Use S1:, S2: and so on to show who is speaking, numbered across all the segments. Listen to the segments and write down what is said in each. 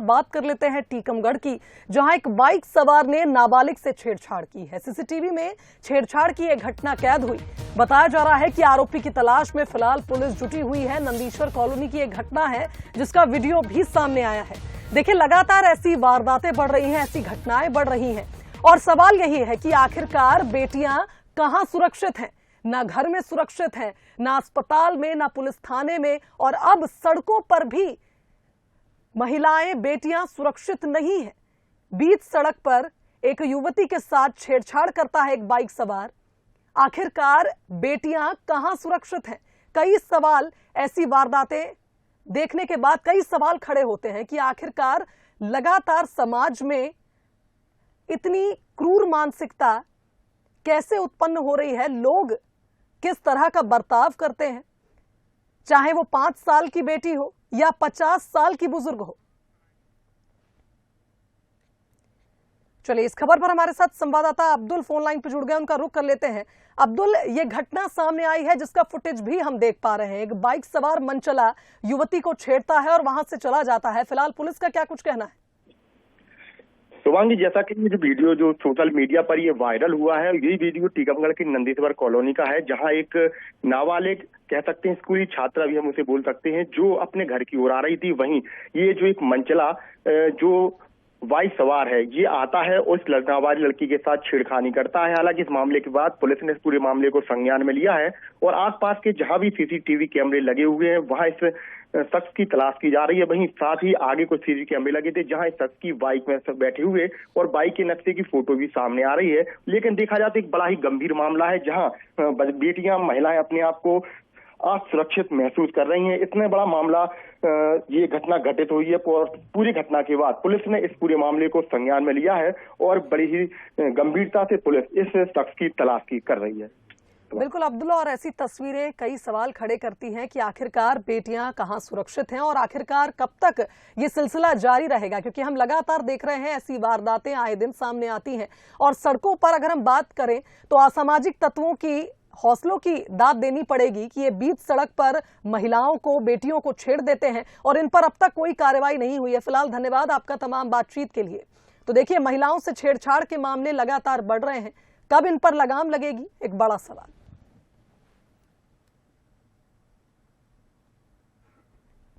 S1: बात कर लेते हैं टीकमगढ़ की, जहां एक बाइक सवार ने नाबालिग से छेड़छाड़ की है। सीसीटीवी में छेड़छाड़ की यह घटना कैद हुई। बताया जा रहा है कि आरोपी की तलाश में फिलहाल पुलिस जुटी हुई है। नंदीश्वर कॉलोनी की एक घटना है जिसका वीडियो भी सामने आया है। देखिए, लगातार ऐसी वारदातें बढ़ रही हैं, ऐसी घटनाएं बढ़ रही हैं और सवाल यही है कि आखिरकार बेटियां कहां सुरक्षित हैं। ना घर में सुरक्षित है, ना अस्पताल में, ना पुलिस थाने में, और अब सड़कों पर भी महिलाएं, बेटियां सुरक्षित नहीं है। बीच सड़क पर एक युवती के साथ छेड़छाड़ करता है एक बाइक सवार। आखिरकार बेटियां कहां सुरक्षित हैं? कई सवाल, ऐसी वारदातें देखने के बाद कई सवाल खड़े होते हैं कि आखिरकार लगातार समाज में इतनी क्रूर मानसिकता कैसे उत्पन्न हो रही है। लोग किस तरह का बर्ताव करते हैं, चाहे वो 5 साल की बेटी हो या 50 साल की बुजुर्ग हो। चलिए, इस खबर पर हमारे साथ संवाददाता अब्दुल फोन लाइन पर जुड़ गए, उनका रुख कर लेते हैं। अब्दुल, ये घटना सामने आई है जिसका फुटेज भी हम देख पा रहे हैं। एक बाइक सवार मनचला युवती को छेड़ता है और वहां से चला जाता है। फिलहाल पुलिस का क्या कुछ कहना है?
S2: शुभांगी, जैसा कि ये जो वीडियो जो सोशल मीडिया पर ये वायरल हुआ है, ये वीडियो टीकमगढ़ की नंदीश्वर कॉलोनी का है, जहां एक नाबालिग, कह सकते हैं स्कूली छात्रा भी हम उसे बोल सकते हैं, जो अपने घर की ओर आ रही थी। वहीं ये जो एक मनचला जो बाइक सवार है, ये आता है और इस नाबालिग लड़की के साथ छेड़खानी करता है। हालांकि इस मामले के बाद पुलिस ने इस पूरे मामले को संज्ञान में लिया है और आसपास के जहां भी सीसीटीवी कैमरे लगे हुए हैं वहां इस शख्स की तलाश की जा रही है। वहीं साथ ही आगे कुछ सीसीटीवी कैमरे लगे थे जहां इस शख्स की बाइक में सब बैठे हुए और बाइक के नक्शे की फोटो भी सामने आ रही है। लेकिन देखा जाए तो एक बड़ा ही गंभीर मामला है, जहां बेटियां, महिलाएं अपने आप को असुरक्षित महसूस कर रही हैं। इतने बड़ा मामला, ये घटना घटित हुई है और पूरी घटना के बाद पुलिस ने इस पूरे मामले को संज्ञान में लिया है और बड़ी ही गंभीरता से पुलिस इस शख्स की तलाश की कर रही है।
S1: बिल्कुल अब्दुल्ला, और ऐसी तस्वीरें कई सवाल खड़े करती हैं कि आखिरकार बेटियां कहां सुरक्षित हैं और आखिरकार कब तक ये सिलसिला जारी रहेगा, क्योंकि हम लगातार देख रहे हैं ऐसी वारदातें आए दिन सामने आती हैं। और सड़कों पर अगर हम बात करें तो असामाजिक तत्वों की हौसलों की दाद देनी पड़ेगी कि ये बीच सड़क पर महिलाओं को, बेटियों को छेड़ देते हैं और इन पर अब तक कोई कार्रवाई नहीं हुई है। फिलहाल धन्यवाद आपका तमाम बातचीत के लिए। तो देखिए, महिलाओं से छेड़छाड़ के मामले लगातार बढ़ रहे हैं, कब इन पर लगाम लगेगी, एक बड़ा सवाल।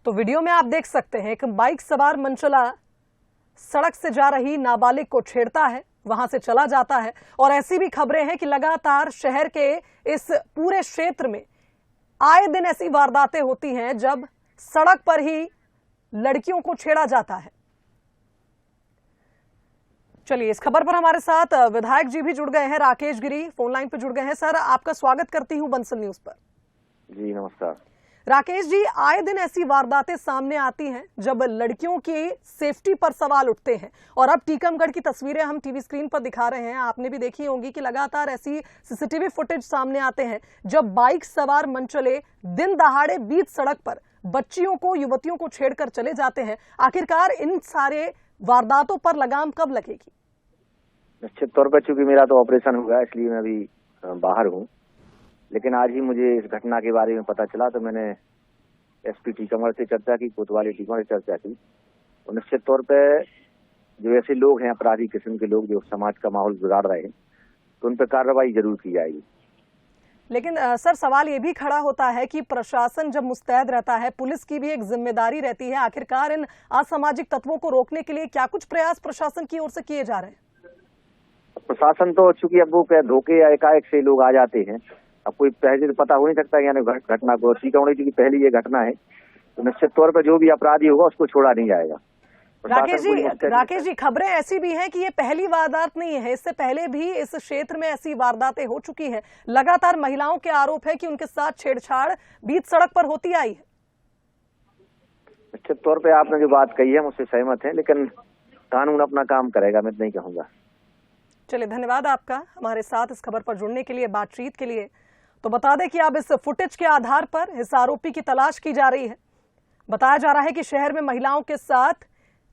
S1: तो वीडियो में आप देख सकते हैं, एक बाइक सवार मनचला सड़क से जा रही नाबालिग को छेड़ता है, वहां से चला जाता है। और ऐसी भी खबरें हैं कि लगातार शहर के इस पूरे क्षेत्र में आए दिन ऐसी वारदातें होती हैं जब सड़क पर ही लड़कियों को छेड़ा जाता है। चलिए, इस खबर पर हमारे साथ विधायक जी भी जुड़ गए हैं, राकेश गिरी फोन लाइन पर जुड़ गए हैं। सर, आपका स्वागत करती हूं बंसल न्यूज पर।
S2: जी नमस्कार।
S1: राकेश जी, आए दिन ऐसी वारदातें सामने आती हैं जब लड़कियों की सेफ्टी पर सवाल उठते हैं और अब टीकमगढ़ की तस्वीरें हम टीवी स्क्रीन पर दिखा रहे हैं, आपने भी देखी होंगी कि लगातार ऐसी सीसीटीवी फुटेज सामने आते हैं जब बाइक सवार मनचले दिन दहाड़े बीच सड़क पर बच्चियों को, युवतियों को छेड़कर चले जाते हैं। आखिरकार इन सारे वारदातों पर लगाम कब लगेगी?
S3: निश्चित तौर पर चूंकि मेरा तो ऑपरेशन हुआ इसलिए मैं अभी बाहर हूँ, लेकिन आज ही मुझे इस घटना के बारे में पता चला तो मैंने एसपी टीकमगढ़ से चर्चा की, कोतवाली टीकमगढ़ से चर्चा की। और निश्चित तौर पे जो ऐसे लोग हैं, अपराधी किस्म के लोग जो समाज का माहौल बिगाड़ रहे हैं, तो उन पर कार्रवाई जरूर की जाएगी।
S1: लेकिन सर, सवाल ये भी खड़ा होता है कि प्रशासन जब मुस्तैद रहता है, पुलिस की भी एक जिम्मेदारी रहती है। आखिरकार इन असामाजिक तत्वों को रोकने के लिए क्या कुछ प्रयास प्रशासन की ओर से किए जा रहे हैं?
S3: प्रशासन तो चूंकि अब वो धोखे या एकाएक से लोग आ जाते हैं, अब कोई पहले तो पता हो नहीं सकता यानी घटना को। टीकमगढ़ की पहली ये घटना है, तो निश्चित तौर पर जो भी अपराधी होगा उसको छोड़ा नहीं जाएगा।
S1: राकेश जी, खबरें ऐसी भी हैं कि ये पहली वारदात नहीं है, इससे पहले भी इस क्षेत्र में ऐसी वारदातें हो चुकी हैं। लगातार महिलाओं के आरोप है कि उनके साथ छेड़छाड़ बीच सड़क पर होती आई है।
S3: निश्चित तौर पर आपने जो बात कही है मुझसे सहमत है, लेकिन कानून अपना काम करेगा, मैं नहीं कहूंगा।
S1: चलिए, धन्यवाद आपका हमारे साथ इस खबर पर जुड़ने के लिए, बातचीत के लिए। तो बता दें कि अब इस फुटेज के आधार पर इस आरोपी की तलाश की जा रही है। बताया जा रहा है कि शहर में महिलाओं के साथ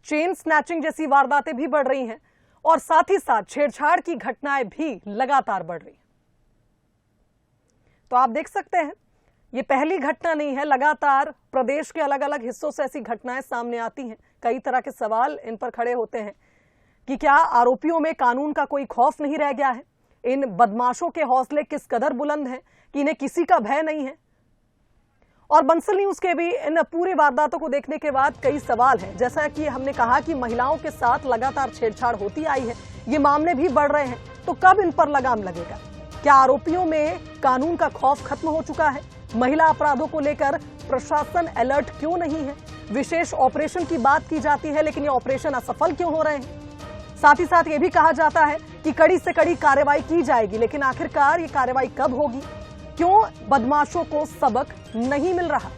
S1: चेन स्नैचिंग जैसी वारदातें भी बढ़ रही हैं और साथ ही साथ छेड़छाड़ की घटनाएं भी लगातार बढ़ रही हैं। तो आप देख सकते हैं, ये पहली घटना नहीं है, लगातार प्रदेश के अलग अलग हिस्सों से ऐसी घटनाएं सामने आती हैं। कई तरह के सवाल इन पर खड़े होते हैं कि क्या आरोपियों में कानून का कोई खौफ नहीं रह गया है? इन बदमाशों के हौसले किस कदर बुलंद हैं कि इन्हें किसी का भय नहीं है? और बंसल न्यूज के भी इन पूरी वारदातों को देखने के बाद कई सवाल हैं। जैसा कि हमने कहा कि महिलाओं के साथ लगातार छेड़छाड़ होती आई है, ये मामले भी बढ़ रहे हैं, तो कब इन पर लगाम लगेगा? क्या आरोपियों में कानून का खौफ खत्म हो चुका है? महिला अपराधों को लेकर प्रशासन अलर्ट क्यों नहीं है? विशेष ऑपरेशन की बात की जाती है, लेकिन ये ऑपरेशन असफल क्यों हो रहे हैं? साथ ही साथ ये भी कहा जाता है कि कड़ी से कड़ी कार्रवाई की जाएगी, लेकिन आखिरकार ये कार्रवाई कब होगी? क्यों बदमाशों को सबक नहीं मिल रहा?